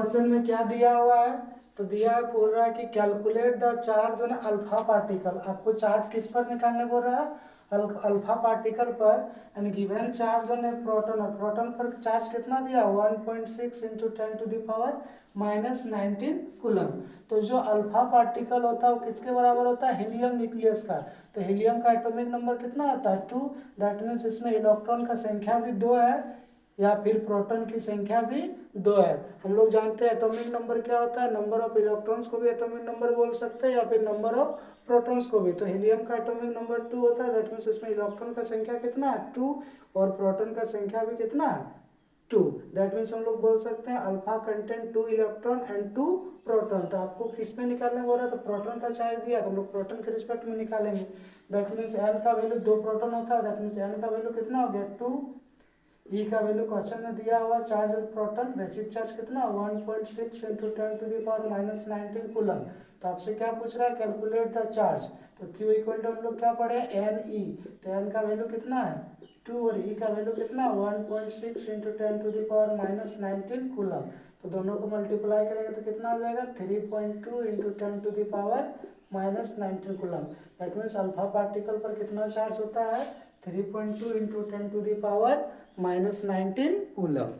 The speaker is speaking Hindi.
क्वेश्चन में क्या दिया हुआ है, तो दिया है, बोल रहा है कि calculate the charge on alpha particle. आपको चार्ज किस पर निकालने बोल रहा है, अल्फा पार्टिकल पर, and given charge on A proton, और प्रोटॉन पर चार्ज कितना दिया, 1.6 इंटू 10⁻⁻19 कूलम। तो जो अल्फा पार्टिकल होता है वो किसके बराबर होता है, हीलियम न्यूक्लियस का। तो हीलियम का एटॉमिक नंबर कितना होता है, 2। दैट मीन्स इसमें इलेक्ट्रॉन का संख्या भी 2 है, या फिर प्रोटॉन की संख्या भी 2 है। हम लोग जानते हैं एटॉमिक नंबर क्या होता है, नंबर ऑफ इलेक्ट्रॉन्स को भी एटॉमिक नंबर बोल सकते हैं, या फिर नंबर ऑफ प्रोटॉन्स को भी। तो हीलियम का एटॉमिक नंबर 2 होता है, दैट मीन्स इसमें इलेक्ट्रॉन का संख्या कितना है, 2, और प्रोटॉन का संख्या भी कितना है, 2। दैट मीन्स हम लोग बोल सकते हैं alpha content 2 electron and 2 proton. तो आपको किस में निकालने बोल रहा है, तो प्रोटॉन का चार्ज दिया तो हम लोग प्रोटॉन के रिस्पेक्ट में निकालेंगे। दैट मीन्स एन का वैल्यू 2 प्रोटॉन होता है, दैट मीन्स एन का वैल्यू कितना हो गया, 2। ई का वैल्यू क्वेश्चन में दिया हुआ, charge on proton basic charge कितना, 1.6 इंटू 10⁻⁻19 कूलम। तो आपसे क्या पूछ रहा है, कैलकुलेट द चार्ज। तो क्यू इक्वल टू हम लोग क्या पढ़े, एन ई। तो एन का वैल्यू कितना है, 2, और ई का वैल्यू कितना, 1.6 इंटू 10⁻⁻19 कूलम। तो दोनों को मल्टीप्लाई करेंगे तो कितना आ जाएगा, 3.2 into 10⁻⁻19 coulomb. That means alpha particle पर कितना चार्ज होता है, 3.2 इंटू 10⁻⁻19 कूलम।